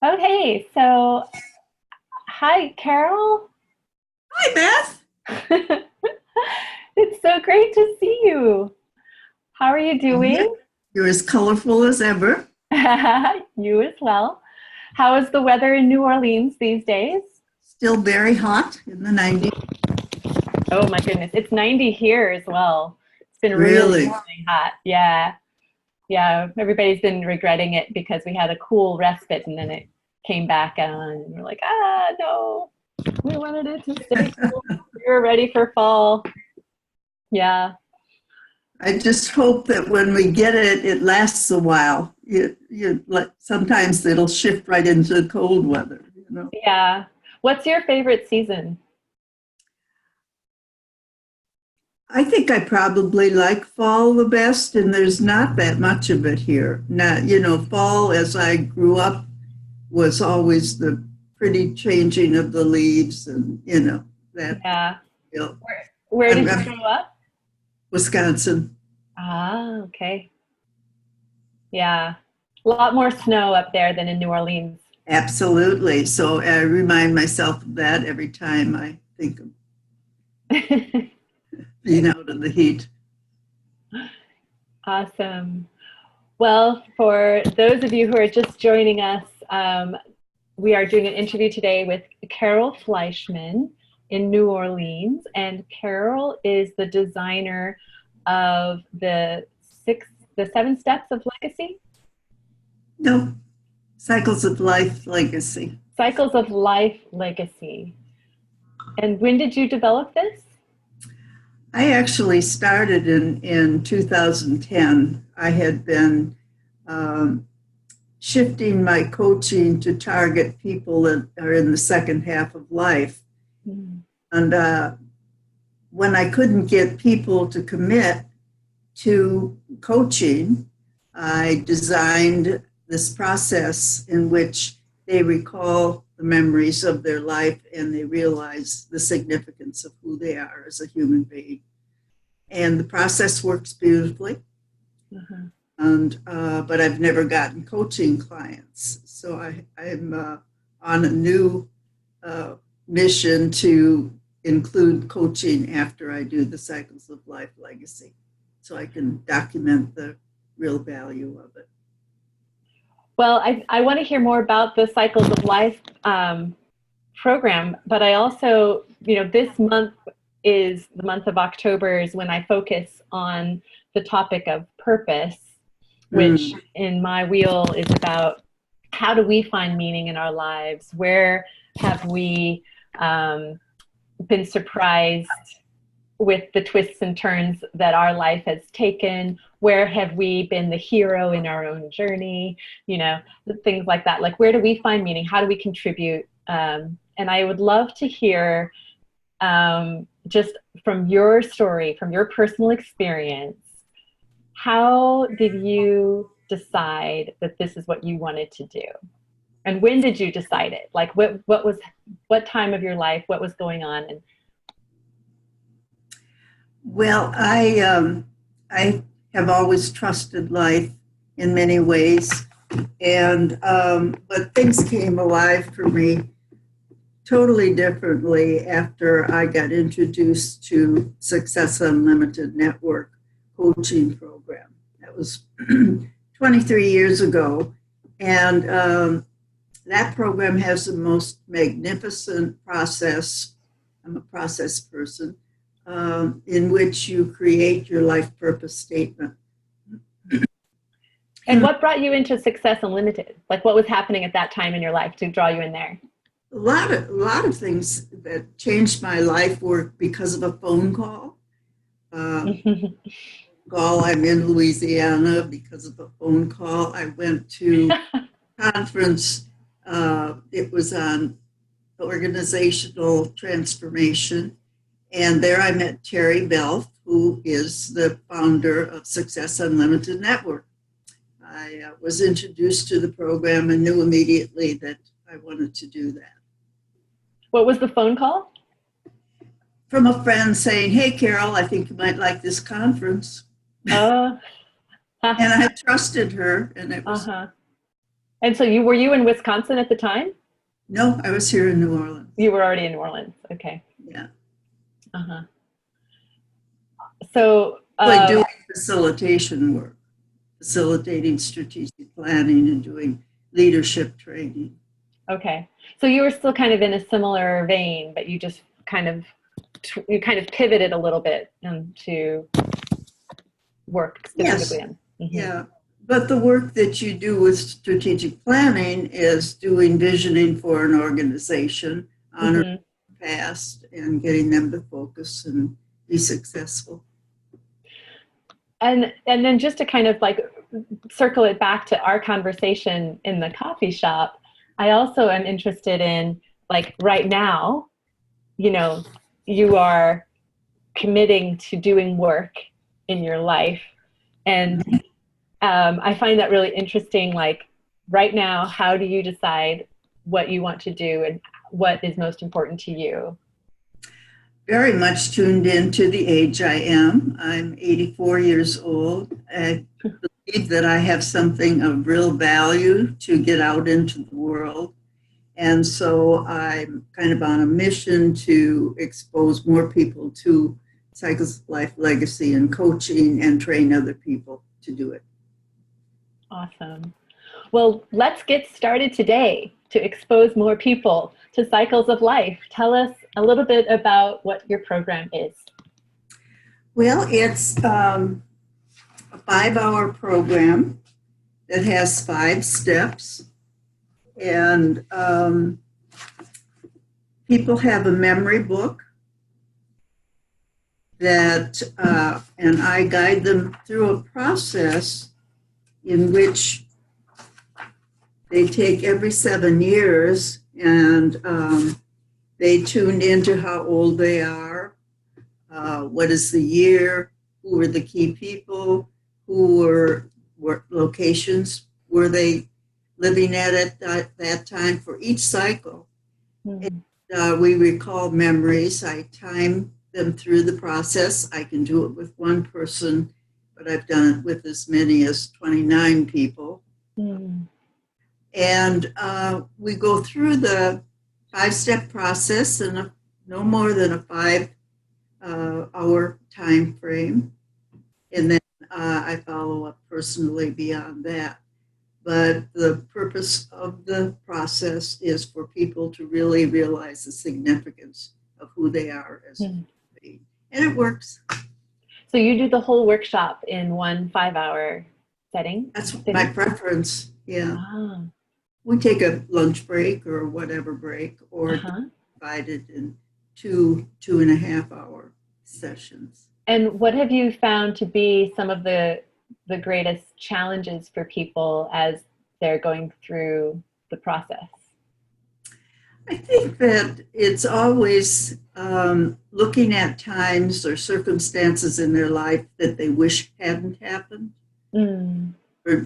Okay, so hi, Carol. Hi, Beth. It's so great to see you. How are you Yeah, doing? you're as colorful as ever. You as well. How is the weather in New Orleans these days? Still very hot in the 90s. Oh my goodness, it's 90 here as well. It's been really, Really? really hot. Yeah, yeah. Everybody's been regretting it because we had a cool respite and then it came back on, and we're like, no, we wanted it to stay cool. We were ready for fall. Yeah. I just hope that when we get it, it lasts a while. Sometimes it'll shift right into cold weather. Yeah. What's your favorite season? I think I probably like fall the best, and there's not that much of it here. Fall as I grew up was always the pretty changing of the leaves and that. Yeah. You know, Where I'm, did you I'm grow up? Wisconsin. Ah, okay. Yeah. A lot more snow up there than in New Orleans. Absolutely. So I remind myself of that every time I think of being out in the heat. Awesome. Well, for those of you who are just joining us, we are doing an interview today with Carol Fleischman in New Orleans. And Carol is the designer of the 7 steps of legacy. No, cycles of life legacy. Cycles of life legacy. And when did you develop this? I actually started in 2010. I had been um, shifting my coaching to target people that are in the second half of life. Mm. And when I couldn't get people to commit to coaching, I designed this process in which they recall the memories of their life and they realize the significance of who they are as a human being. And the process works beautifully. Uh-huh. And but I've never gotten coaching clients, so I'm on a new uh, mission to include coaching after I do the cycles of life legacy, so I can document the real value of it. Well, I want to hear more about the Cycles of Life program, but I also, this month is the month of October is when I focus on the topic of purpose, which Mm. in my wheel is about how do we find meaning in our lives? Where have we um, been surprised with the twists and turns that our life has taken? Where have we been the hero in our own journey? Things like that. Like, where do we find meaning? How do we contribute? And I would love to hear just from your story, from your personal experience, how did you decide that this is what you wanted to do? And when did you decide it? Like, what time of your life, what was going on? And Well, I have always trusted life in many ways, and but things came alive for me totally differently after I got introduced to Success Unlimited Network coaching program. That was 23 years ago. And that program has the most magnificent process. I'm a process person in which you create your life purpose statement. and what brought you into Success Unlimited? Like, what was happening at that time in your life to draw you in there? A lot of things that changed my life were because of a phone call. Uh, I'm in Louisiana because of a phone call. I went to a conference. It was on organizational transformation, and there I met Terry Belf, who is the founder of Success Unlimited Network. I was introduced to the program and knew immediately that I wanted to do that. What was the phone call? From a friend saying, "Hey, Carol, I think you might like this conference." Oh, And I trusted her, and it was, Uh-huh. And so were you in Wisconsin at the time? no, I was here in New Orleans. You were already in New Orleans. Okay. Yeah. Uh-huh. So, Like doing facilitation work, facilitating strategic planning and doing leadership training. okay. So you were still kind of in a similar vein, but you just kind of pivoted a little bit to work Yes. specifically on. Mm-hmm. Yeah. But the work that you do with strategic planning is doing visioning for an organization, honoring Mm-hmm. the past, and getting them to focus and be successful. And then just to kind of like circle it back to our conversation in the coffee shop, I also am interested in, like, right now, you know, you are committing to doing work in your life. And I find that really interesting. Like, right now, how do you decide what you want to do and what is most important to you? Very much tuned into the age I am. I'm 84 years old. I believe that I have something of real value to get out into the world. And so I'm kind of on a mission to expose more people to Cycles of Life Legacy and coaching and train other people to do it. Awesome. Well, let's get started today to expose more people to Cycles of Life. Tell us a little bit about what your program is. Well, it's a 5-hour program that has 5 steps. And people have a memory book that, and I guide them through a process in which they take every 7 years and they tune into how old they are, what is the year, who were the key people, who were locations were they living at that time for each cycle. Mm-hmm. And, we recall memories. I time them through the process. I can do it with one person, but I've done it with as many as 29 people. Mm-hmm. And we go through the 5-step process in no more than a 5-hour time frame. And then I follow up personally beyond that. But the purpose of the process is for people to really realize the significance of who they are as a being. And it works. So you do the whole workshop in one 5-hour setting? That's my preference, yeah. Ah. We take a lunch break or whatever break, or divide it in 2.5-hour sessions. And what have you found to be some of the greatest challenges for people as they're going through the process? I think that it's always looking at times or circumstances in their life that they wish hadn't happened. Mm.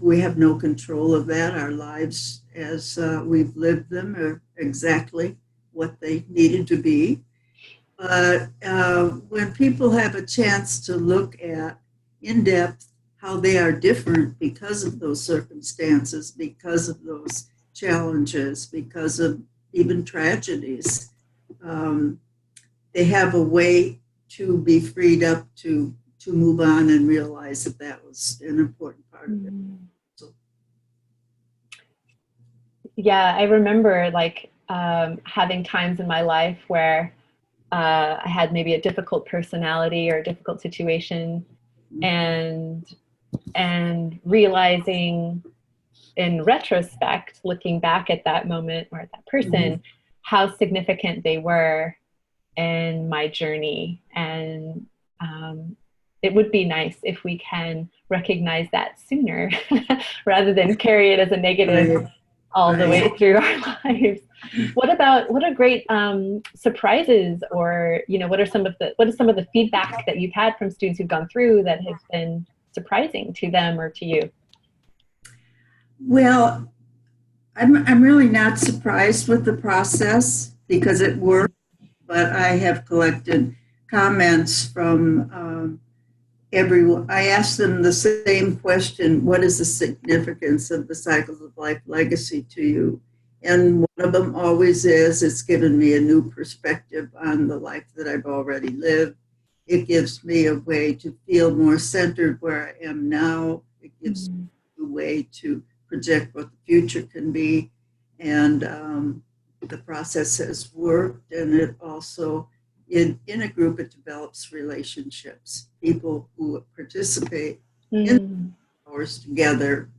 We have no control of that. Our lives as we've lived them are exactly what they needed to be. But when people have a chance to look at in depth how they are different because of those circumstances, because of those challenges, because of even tragedies, they have a way to be freed up to move on and realize that that was an important part of it. So. Yeah, I remember like having times in my life where I had maybe a difficult personality or a difficult situation, and realizing in retrospect, looking back at that moment or at that person, how significant they were in my journey. And it would be nice if we can recognize that sooner rather than carry it as a negative all the way through our lives. What are great surprises, or what are some of the feedback that you've had from students who've gone through that has been surprising to them or to you? Well, I'm really not surprised with the process because it worked, but I have collected comments from everyone, I asked them the same question: what is the significance of the Cycles of Life legacy to you? And one of them always is, it's given me a new perspective on the life that I've already lived. It gives me a way to feel more centered where I am now. It gives me a way to project what the future can be. And the process has worked, and it also, in a group, it develops relationships. People who participate in hours together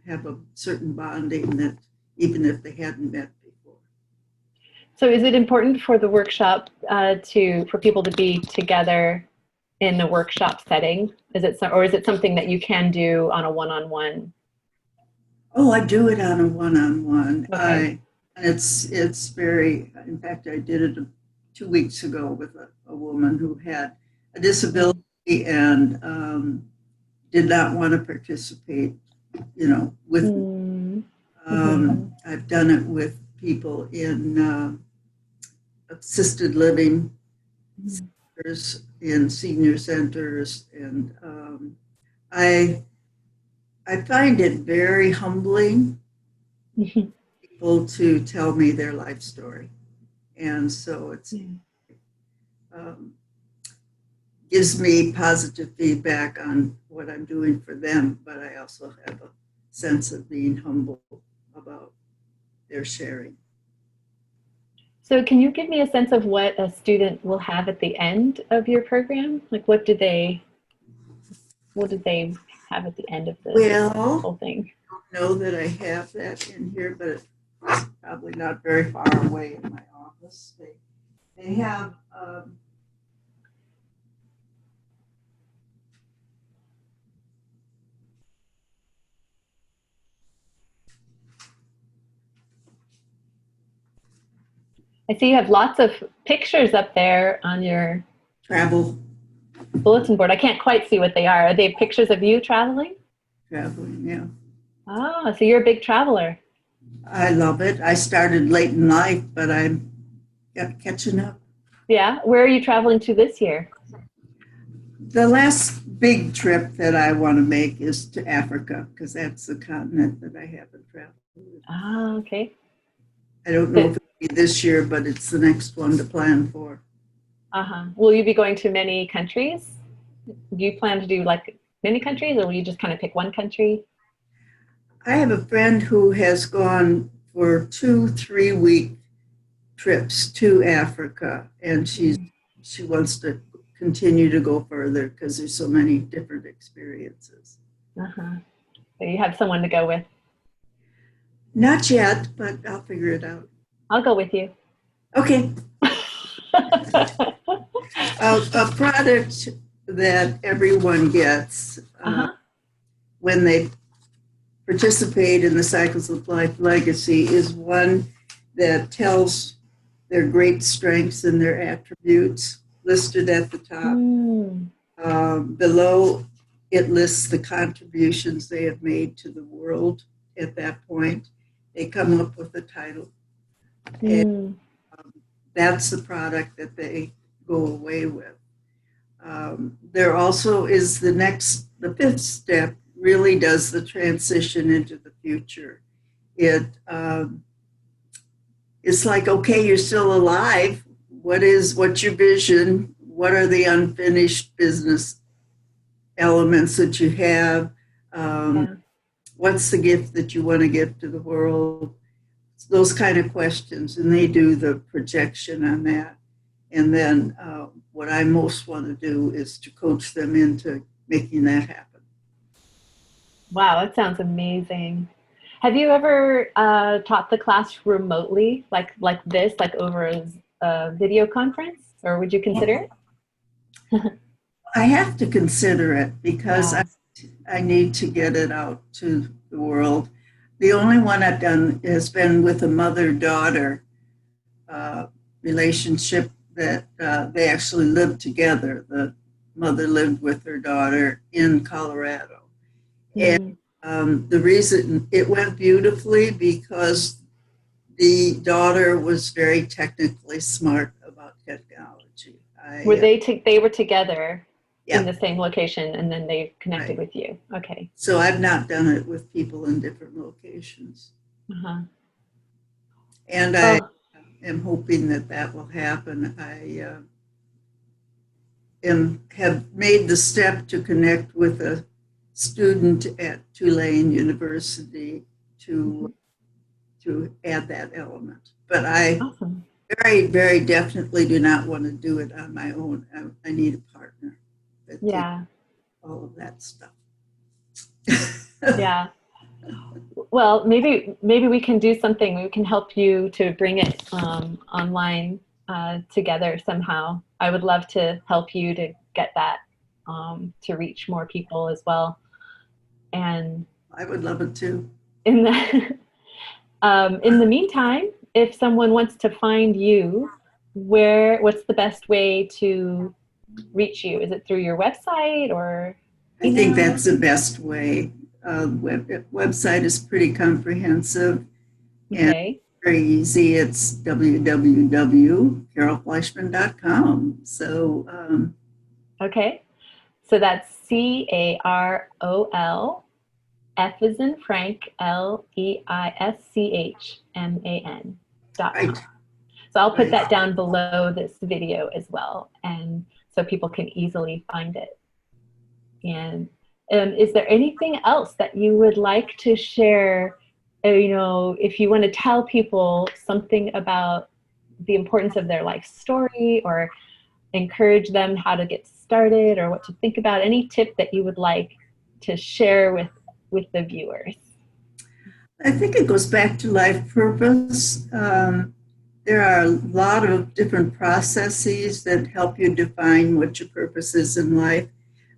have a certain bonding that even if they hadn't met before. So is it important for the workshop for people to be together in the workshop setting? Or is it something that you can do on a one-on-one? Oh, I do it on a one-on-one. Okay. It's very, in fact, I did it 2 weeks ago with a woman who had a disability and did not want to participate, with I've done it with people in assisted living centers, in senior centers, and I find it very humbling people to tell me their life story, and so it's gives me positive feedback on what I'm doing for them, but I also have a sense of being humble about their sharing. So can you give me a sense of what a student will have at the end of your program? Like what did they have at the end of the whole thing? I don't know that I have that in here, but it's probably not very far away in my office. They have I see you have lots of pictures up there on your travel bulletin board. I can't quite see what they are. Are they pictures of you traveling? Traveling, yeah. Oh, so you're a big traveler. I love it. I started late in life, but I'm catching up. Yeah. Where are you traveling to this year? The last big trip that I want to make is to Africa, because that's the continent that I haven't traveled. Ah, okay. I don't know if it'll be this year, but it's the next one to plan for. Uh-huh. Will you be going to many countries? Do you plan to do like many countries, or will you just kind of pick one country? I have a friend who has gone for 2-3 week trips to Africa, and she wants to continue to go further because there's so many different experiences. Uh-huh. So you have someone to go with? Not yet, but I'll figure it out. I'll go with you. Okay. A product that everyone gets when they participate in the Cycles of Life legacy is one that tells their great strengths and their attributes listed at the top. Below, it lists the contributions they have made to the world at that point. They come up with a title. And that's the product that they go away with. There also is the fifth step really does the transition into the future. It's like, okay, you're still alive. What's your vision? What are the unfinished business elements that you have? What's the gift that you want to give to the world? Those kind of questions, and they do the projection on that. And then what I most want to do is to coach them into making that happen. Wow, that sounds amazing. Have you ever taught the class remotely, like this, like over a video conference, or would you consider it? I have to consider it because I need to get it out to the world. The only one I've done has been with a mother-daughter relationship that they actually lived together. The mother lived with her daughter in Colorado. And the reason it went beautifully because the daughter was very technically smart about technology. They were together? in Yeah, the same location, and then they connected right. with you. Okay. So I've not done it with people in different locations. Uh-huh. And I Well, am hoping that that will happen. Have made the step to connect with a student at Tulane University to mhm. to add that element. But I Awesome. very, very definitely do not want to do it on my own. I need a partner that takes Yeah. all of that stuff. Yeah. Well, maybe we can do something. We can help you to bring it online together somehow. I would love to help you to get that to reach more people as well. And I would love it too. in the in the meantime, if someone wants to find you, what's the best way to reach you? Is it through your website or I think email? that's the best way. Website is pretty comprehensive and Okay. very easy. It's www.carolfleischman.com. So, Okay. So that's CAROL F as in Frank LEISCHMAN.com. right, So I'll put right. that down below this video as well, and so people can easily find it. And is there anything else that you would like to share? If you want to tell people something about the importance of their life story, or encourage them how to get started, or what to think about, any tip that you would like to share with the viewers? I think it goes back to life purpose. There are a lot of different processes that help you define what your purpose is in life.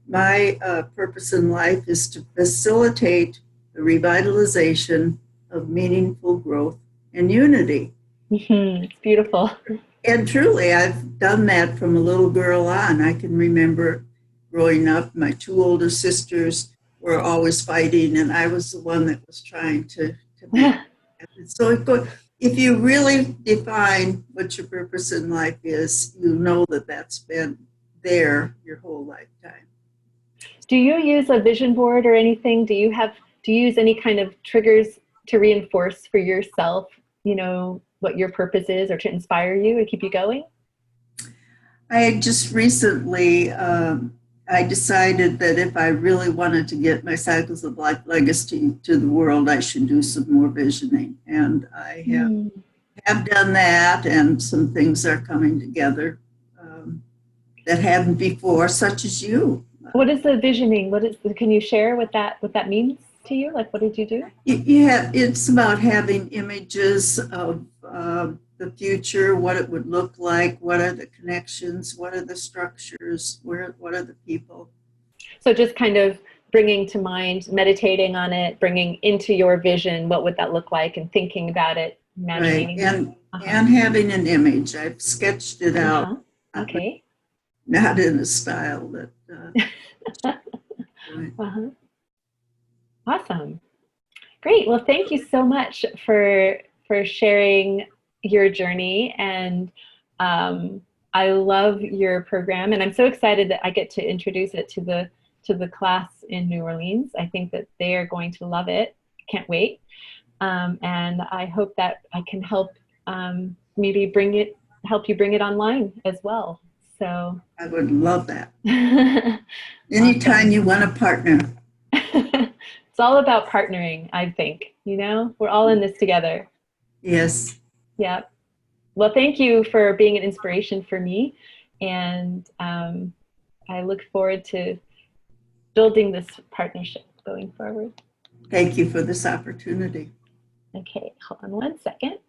My purpose in life is to facilitate the revitalization of meaningful growth and unity. It's beautiful. And truly, I've done that from a little girl on. I can remember growing up, my two older sisters were always fighting, and I was the one that was trying to make it happen. So if you really define what your purpose in life is, you know that that's been there your whole lifetime. Do you use a vision board or anything? Do you use any kind of triggers to reinforce for yourself, what your purpose is, or to inspire you and keep you going? I just recently, I decided that if I really wanted to get my Cycles of Life legacy to the world, I should do some more visioning. And I Hmm. have done that, and some things are coming together that hadn't before, such as you. What is the visioning? Can you share what that means to you? Like, what did you do? It's about having images of the future, what it would look like, what are the connections, what are the structures, what are the people. So just kind of bringing to mind, meditating on it, bringing into your vision, what would that look like, and thinking about it, Right, imagining. Uh-huh. and having an image. I've sketched it out, Uh-huh. not, Okay. not in a style that. Right. Uh-huh. Awesome. Great. Well, thank you so much for sharing your journey, and I love your program, and I'm so excited that I get to introduce it to the class in New Orleans. I think that they are going to love it. Can't wait. And I hope that I can help maybe help you bring it online as well. So I would love that. Anytime awesome. you want a partner. It's all about partnering, I think. We're all in this together. Yes. Yeah. Well, thank you for being an inspiration for me. And I look forward to building this partnership going forward. Thank you for this opportunity. Okay, hold on one second.